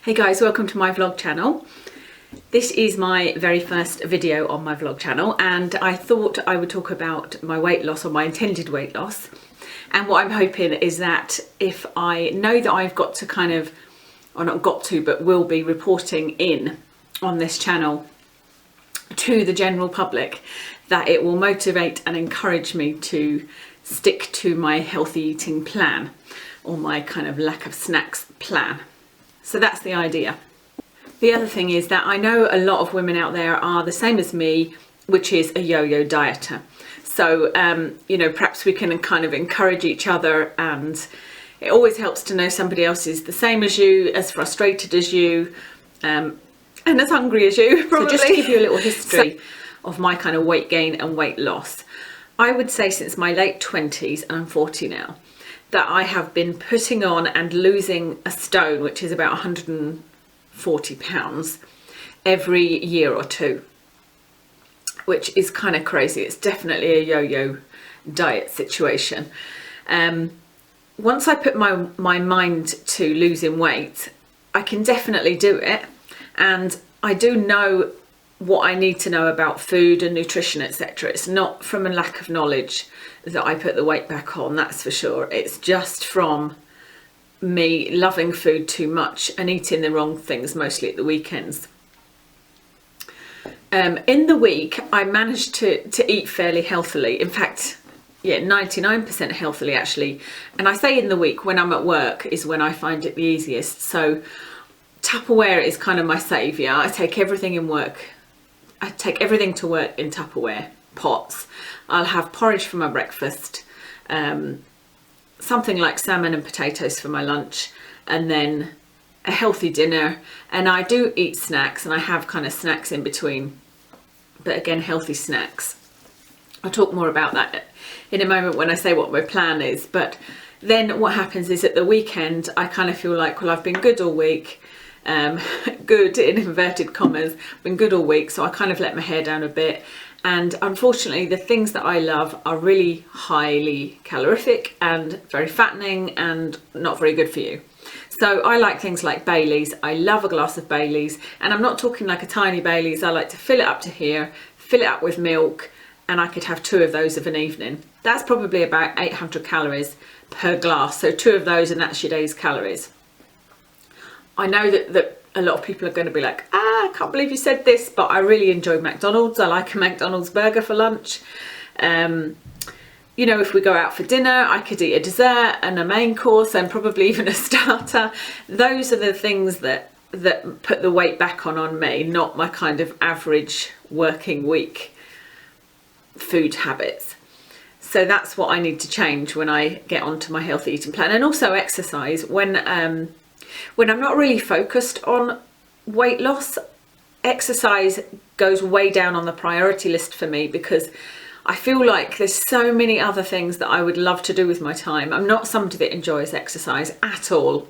Hey guys, welcome to my vlog channel. This is my very first video on my vlog channel, and I thought I would talk about my weight loss, or my intended weight loss. And what I'm hoping is that if I know that I've got to kind of, or not got to, but will be reporting in on this channel to the general public, that it will motivate and encourage me to stick to my healthy eating plan, or my kind of lack of snacks plan. So that's the idea. The other thing is that I know a lot of women out there are the same as me, which is a yo-yo dieter. So, you know, perhaps we can kind of encourage each other, and it always helps to know somebody else is the same as you, as frustrated as you, and as hungry as you, probably. So just to give you a little history of my kind of weight gain and weight loss, I would say since my late 20s, and I'm 40 now, that I have been putting on and losing a stone, which is about 140 pounds, every year or two, which is kind of crazy. It's definitely a yo-yo diet situation. Once I put my mind to losing weight, I can definitely do it, and I do know what I need to know about food and nutrition, etc. It's not from a lack of knowledge that I put the weight back on, that's for sure. It's just from me loving food too much and eating the wrong things, mostly at the weekends. In the week, I managed to eat fairly healthily. In fact, yeah, 99% healthily actually. And I say in the week, when I'm at work is when I find it the easiest. So Tupperware is kind of my saviour. I take everything in work. I take everything to work in Tupperware pots. I'll have porridge for my breakfast, something like salmon and potatoes for my lunch, and then a healthy dinner. And I do eat snacks, and I have kind of snacks in between, but again, healthy snacks. I'll talk more about that in a moment when I say what my plan is. But then what happens is at the weekend, I kind of feel like, well, I've been good all week. Good in inverted commas, been good all week, so I kind of let my hair down a bit. And unfortunately, the things that I love are really highly calorific and very fattening and not very good for you. So I like things like Baileys. I love a glass of Baileys, and I'm not talking like a tiny Baileys. I like to fill it up to here, fill it up with milk, and I could have 2 of those of an evening. That's probably about 800 calories per glass. So 2 of those, and that's your day's calories. I know that a lot of people are going to be like, I can't believe you said this, but I really enjoy McDonald's. I like a McDonald's burger for lunch. You know, if we go out for dinner, I could eat a dessert and a main course and probably even a starter. Those are the things that put the weight back on me, not my kind of average working week food habits. So that's what I need to change when I get onto my healthy eating plan. And also exercise. When I'm not really focused on weight loss, exercise goes way down on the priority list for me, because I feel like there's so many other things that I would love to do with my time. I'm not somebody that enjoys exercise at all.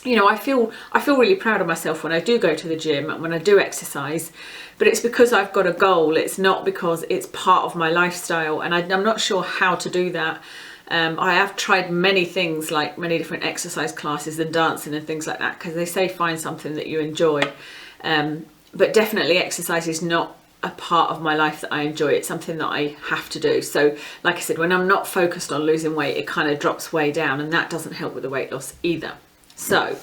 You know, I feel really proud of myself when I do go to the gym and when I do exercise, but it's because I've got a goal. It's not because it's part of my lifestyle, and I'm not sure how to do that. I have tried many things, like many different exercise classes and dancing and things like that, because they say find something that you enjoy. But definitely exercise is not a part of my life that I enjoy. It's something that I have to do. So like I said, when I'm not focused on losing weight, it kind of drops way down, and that doesn't help with the weight loss either. So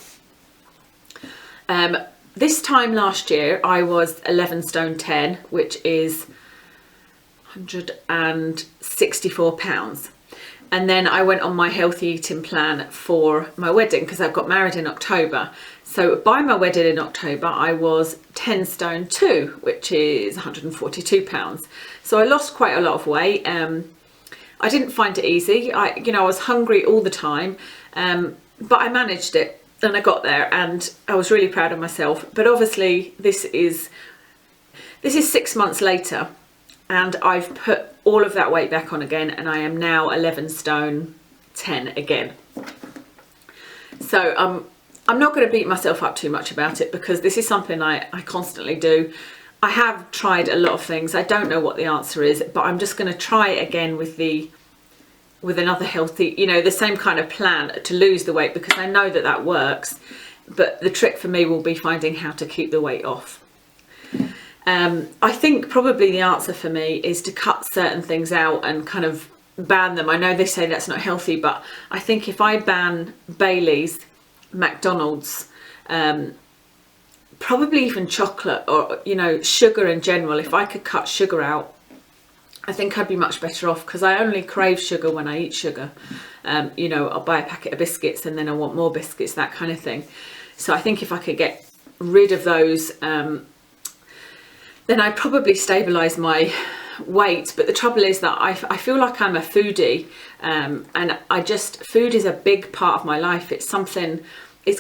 this time last year I was 11 stone 10, which is 164 pounds. And then I went on my healthy eating plan for my wedding, because I got married in October. So by my wedding in October, I was 10 stone 2, which is 142 pounds. So I lost quite a lot of weight. I didn't find it easy. I was hungry all the time, but I managed it, and I got there, and I was really proud of myself. But obviously this is 6 months later, and I've put all of that weight back on again, and I am now 11 stone 10 again. So I'm not going to beat myself up too much about it, because this is something I constantly do. I have tried a lot of things. I don't know what the answer is, but I'm just going to try again with another healthy, the same kind of plan to lose the weight, because I know that works. but the trick for me will be finding how to keep the weight off. I think probably the answer for me is to cut certain things out and kind of ban them. I know they say that's not healthy, but I think if I ban Baileys, McDonald's, probably even chocolate, or sugar in general, if I could cut sugar out, I think I'd be much better off, because I only crave sugar when I eat sugar. I'll buy a packet of biscuits and then I want more biscuits, that kind of thing. So I think if I could get rid of those, then I'd probably stabilise my weight. But the trouble is that I feel like I'm a foodie, and food is a big part of my life. It's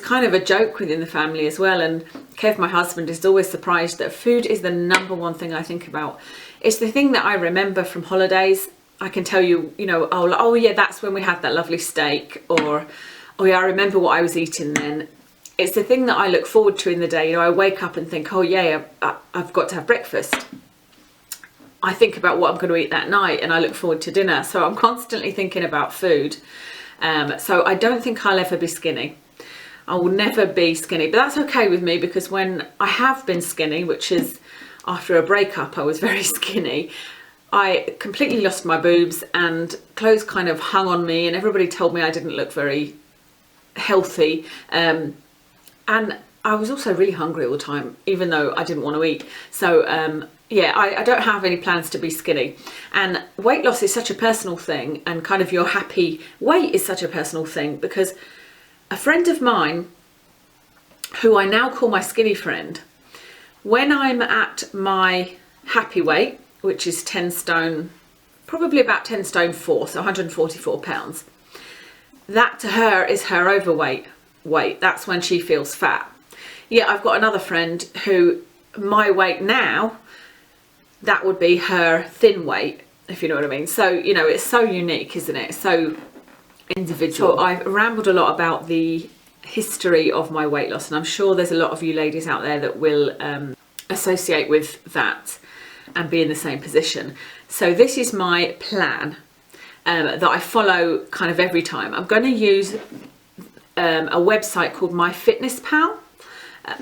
kind of a joke within the family as well. And Kev, my husband, is always surprised that food is the number one thing I think about. It's the thing that I remember from holidays. I can tell you, oh yeah, that's when we had that lovely steak, or oh yeah, I remember what I was eating then. It's the thing that I look forward to in the day. I wake up and think, oh yeah, I've got to have breakfast. I think about what I'm going to eat that night, and I look forward to dinner. So I'm constantly thinking about food. So I don't think I'll ever be skinny. I will never be skinny, but that's okay with me, because when I have been skinny, which is after a breakup, I was very skinny. I completely lost my boobs and clothes kind of hung on me, and everybody told me I didn't look very healthy. And I was also really hungry all the time, even though I didn't want to eat. So yeah, I don't have any plans to be skinny. And weight loss is such a personal thing, and kind of your happy weight is such a personal thing, because a friend of mine, who I now call my skinny friend, when I'm at my happy weight, which is 10 stone, probably about 10 stone 4, so 144 pounds, that to her is her overweight weight. That's when she feels fat. Yeah, I've got another friend who, my weight now, that would be her thin weight, if you know what I mean. So, it's so unique, isn't it? So individual. So I've rambled a lot about the history of my weight loss, and I'm sure there's a lot of you ladies out there that will associate with that and be in the same position. So this is my plan that I follow kind of every time. I'm going to use a website called MyFitnessPal.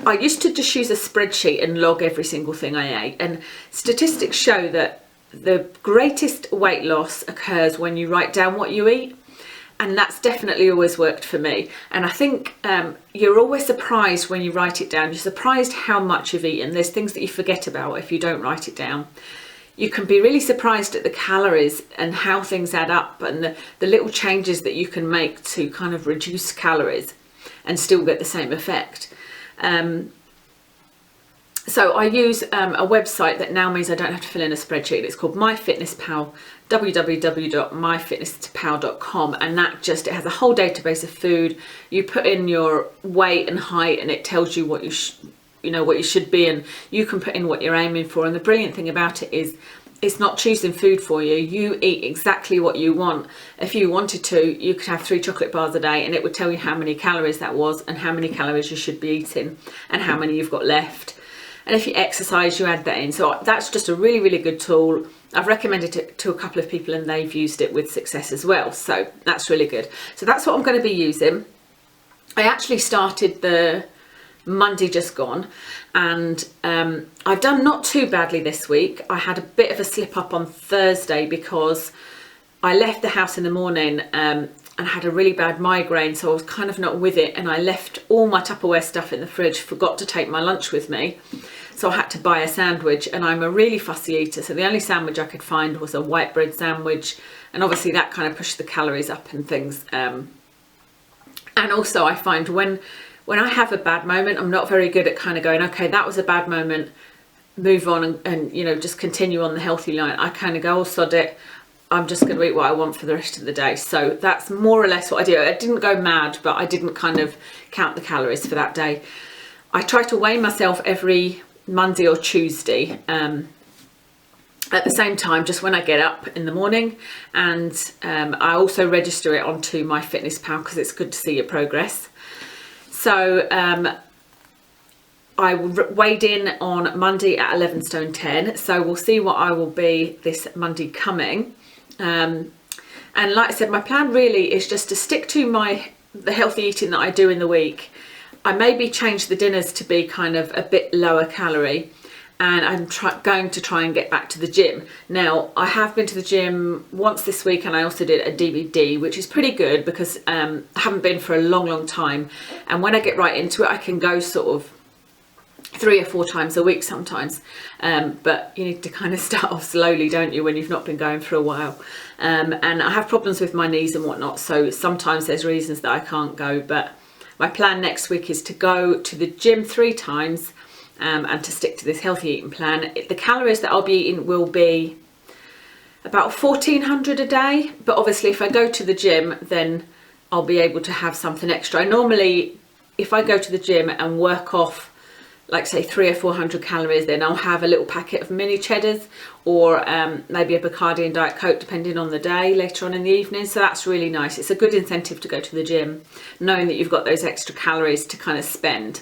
I used to just use a spreadsheet and log every single thing I ate, and statistics show that the greatest weight loss occurs when you write down what you eat, and that's definitely always worked for me. And I think you're always surprised when you write it down. You're surprised how much you've eaten. There's things that you forget about if you don't write it down. You can be really surprised at the calories and how things add up, and the little changes that you can make to kind of reduce calories and still get the same effect. So I use a website that now means I don't have to fill in a spreadsheet. It's called MyFitnessPal, www.myfitnesspal.com, and it has a whole database of food. You put in your weight and height, and it tells you what you should be, and you can put in what you're aiming for. And the brilliant thing about it is it's not choosing food for you. You eat exactly what you want. If you wanted to, you could have 3 chocolate bars a day, and it would tell you how many calories that was, and how many calories you should be eating, and how many you've got left. And if you exercise, you add that in. So that's just a really, really good tool. I've recommended it to a couple of people, and they've used it with success as well. So that's really good. So that's what I'm going to be using. I actually started the Monday just gone, and I've done not too badly this week. I had a bit of a slip up on Thursday because I left the house in the morning and had a really bad migraine, so I was kind of not with it, and I left all my Tupperware stuff in the fridge, forgot to take my lunch with me, so I had to buy a sandwich. And I'm a really fussy eater, so the only sandwich I could find was a white bread sandwich, and obviously that kind of pushed the calories up and things. And also I find when I have a bad moment, I'm not very good at kind of going, okay, that was a bad moment, move on and just continue on the healthy line. I kind of go, oh, sod it, I'm just going to eat what I want for the rest of the day. So that's more or less what I do. I didn't go mad, but I didn't kind of count the calories for that day. I try to weigh myself every Monday or Tuesday at the same time, just when I get up in the morning. And I also register it onto MyFitnessPal because it's good to see your progress. So I weighed in on Monday at 11 stone 10. So we'll see what I will be this Monday coming. And like I said, my plan really is just to stick to the healthy eating that I do in the week. I maybe change the dinners to be kind of a bit lower calorie, and I'm going to try and get back to the gym. Now, I have been to the gym once this week, and I also did a DVD, which is pretty good because I haven't been for a long time. And when I get right into it, I can go sort of 3 or 4 times a week sometimes. But you need to kind of start off slowly, don't you, when you've not been going for a while. And I have problems with my knees and whatnot, so sometimes there's reasons that I can't go. But my plan next week is to go to the gym 3 times, and to stick to this healthy eating plan. The calories that I'll be eating will be about 1400 a day, but obviously if I go to the gym, then I'll be able to have something extra. I normally, if I go to the gym and work off, like say 300 or 400 calories, then I'll have a little packet of mini cheddars, or maybe a Bacardi and Diet Coke, depending on the day, later on in the evening. So that's really nice. It's a good incentive to go to the gym, knowing that you've got those extra calories to kind of spend.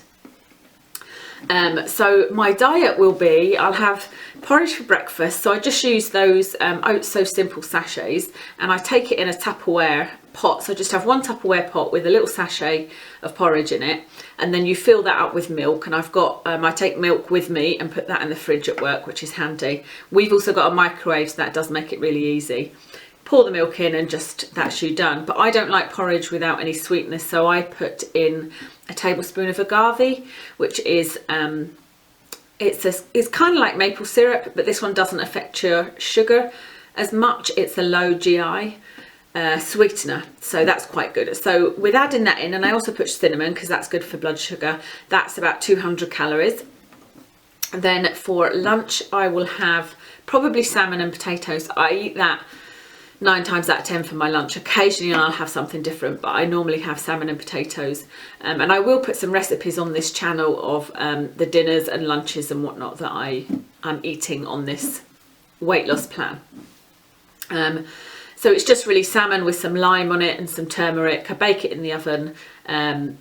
So my diet will be, I'll have porridge for breakfast. So I just use those Oats So Simple sachets, and I take it in a Tupperware pot. So I just have 1 Tupperware pot with a little sachet of porridge in it, and then you fill that up with milk. And I've got, I take milk with me and put that in the fridge at work, which is handy. We've also got a microwave, so that does make it really easy. Pour the milk in and just, that's you done. But I don't like porridge without any sweetness, so I put in a tablespoon of agave, which is it's kind of like maple syrup, but this one doesn't affect your sugar as much. It's a low GI sweetener, so that's quite good. So with adding that in, and I also put cinnamon because that's good for blood sugar, that's about 200 calories. And then for lunch I will have probably salmon and potatoes. I eat that 9 times out of 10 for my lunch. Occasionally I'll have something different, but I normally have salmon and potatoes. And I will put some recipes on this channel of the dinners and lunches and whatnot that I'm eating on this weight loss plan. So it's just really salmon with some lime on it and some turmeric. I bake it in the oven, kind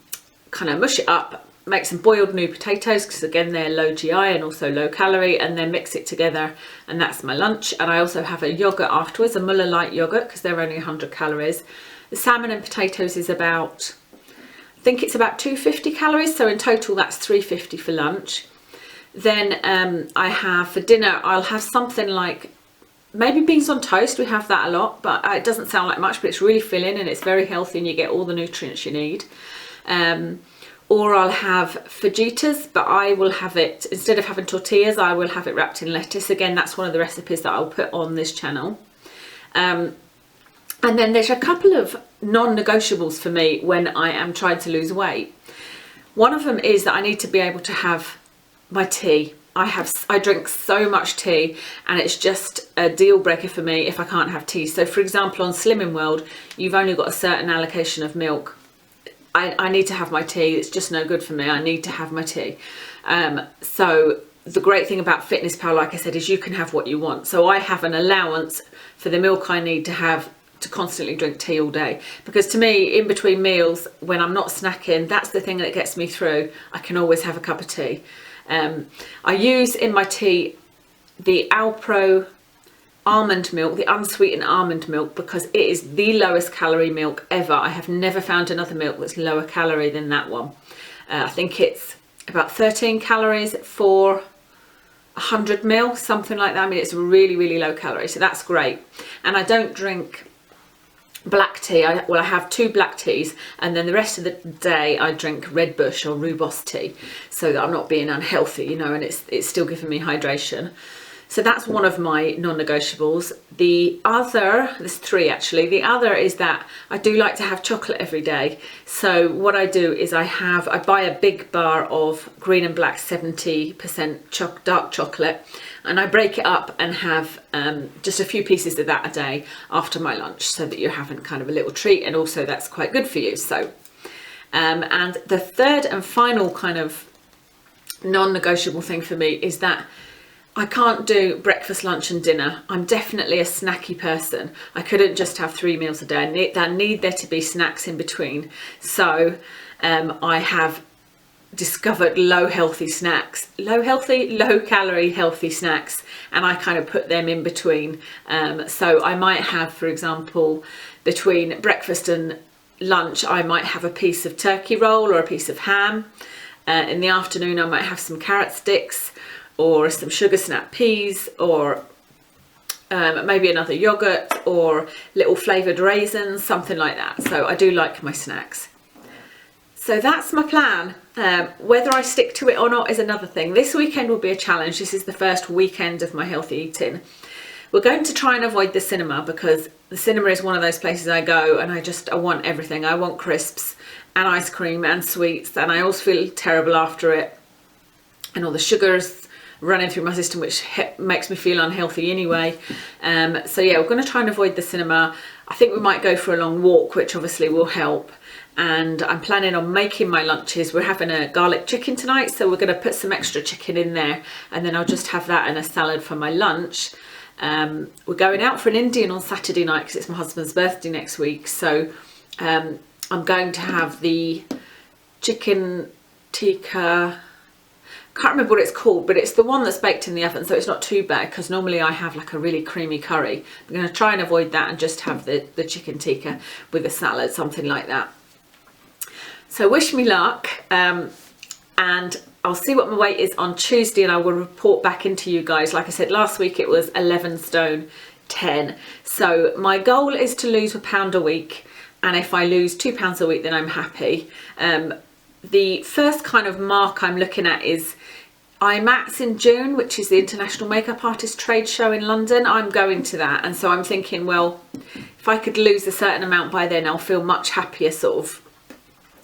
of mush it up, make some boiled new potatoes because again they're low GI and also low calorie, and then mix it together, and that's my lunch. And I also have a yogurt afterwards, a Muller light yogurt, because they're only 100 calories. The salmon and potatoes is about, I think it's about 250 calories, so in total that's 350 for lunch. Then I have for dinner, I'll have something like maybe beans on toast. We have that a lot, but it doesn't sound like much, but it's really filling and it's very healthy and you get all the nutrients you need. Or I'll have fajitas, but I will have it, instead of having tortillas, I will have it wrapped in lettuce. Again, that's one of the recipes that I'll put on this channel. And then there's a couple of non-negotiables for me when I am trying to lose weight. One of them is that I need to be able to have my tea. I drink so much tea, and it's just a deal breaker for me if I can't have tea. So for example, on Slimming World, you've only got a certain allocation of milk. I need to have my tea. It's just no good for me. I need to have my tea. So the great thing about Fitness Pal, like I said, is you can have what you want. So I have an allowance for the milk I need to have to constantly drink tea all day. Because to me, in between meals, when I'm not snacking, that's the thing that gets me through. I can always have a cup of tea. I use in my tea the Alpro almond milk, the unsweetened almond milk, because it is the lowest calorie milk ever. I have never found another milk that's lower calorie than that one. I think it's about 13 calories for 100 ml, something like that. I mean, it's really, really low calorie, so that's great. And I don't drink black tea. I have 2 black teas, and then the rest of the day I drink Red Bush or Rooibos tea, so that I'm not being unhealthy, you know, and it's still giving me hydration. So that's one of my non-negotiables. The other, there's 3 actually. The other is that I do like to have chocolate every day. So what I do is I buy a big bar of green and black 70% dark chocolate, and I break it up and have just a few pieces of that a day after my lunch, so that you're having kind of a little treat, and also that's quite good for you. So, and the third and final kind of non-negotiable thing for me is that I can't do breakfast, lunch and dinner. I'm definitely a snacky person. I couldn't just have 3 meals a day. I need there to be snacks in between. So I have discovered low calorie healthy snacks, and I kind of put them in between. So I might have, for example, between breakfast and lunch I might have a piece of turkey roll or a piece of ham. In the afternoon I might have some carrot sticks or some sugar snap peas, or maybe another yogurt or little flavoured raisins, something like that. So I do like my snacks. So that's my plan. Whether I stick to it or not is another thing. This weekend will be a challenge. This is the first weekend of my healthy eating. We're going to try and avoid the cinema, because the cinema is one of those places I go and I want everything. I want crisps and ice cream and sweets, and I always feel terrible after it, and all the sugars running through my system, which makes me feel unhealthy anyway. So yeah, we're going to try and avoid the cinema. I think we might go for a long walk, which obviously will help. And I'm planning on making my lunches. We're having a garlic chicken tonight, so we're going to put some extra chicken in there, and then I'll just have that and a salad for my lunch. We're going out for an Indian on Saturday night because it's my husband's birthday next week. So I'm going to have the chicken tikka. Can't remember what it's called, but it's the one that's baked in the oven, so it's not too bad, because normally I have like a really creamy curry. I'm going to try and avoid that and just have the chicken tikka with a salad, something like that. So wish me luck, and I'll see what my weight is on Tuesday, and I will report back into you guys. Like I said, last week it was 11 stone 10. So my goal is to lose £1 pound a week, and if I lose £2 a week, then I'm happy. The first kind of mark I'm looking at is IMATS in June, which is the International Makeup Artist Trade Show in London. I'm going to that, and so I'm thinking, well, if I could lose a certain amount by then, I'll feel much happier sort of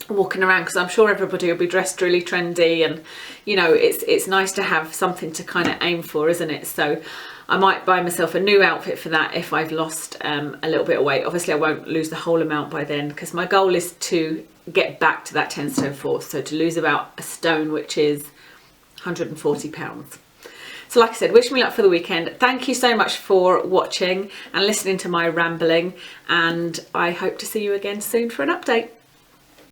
walking around, because I'm sure everybody will be dressed really trendy, and you know, it's nice to have something to kind of aim for, isn't it? So I might buy myself a new outfit for that if I've lost a little bit of weight. Obviously I won't lose the whole amount by then, because my goal is to get back to that 10 stone 4, so to lose about a stone, which is 140 pounds. So like I said, wish me luck for the weekend. Thank you so much for watching and listening to my rambling, and I hope to see you again soon for an update.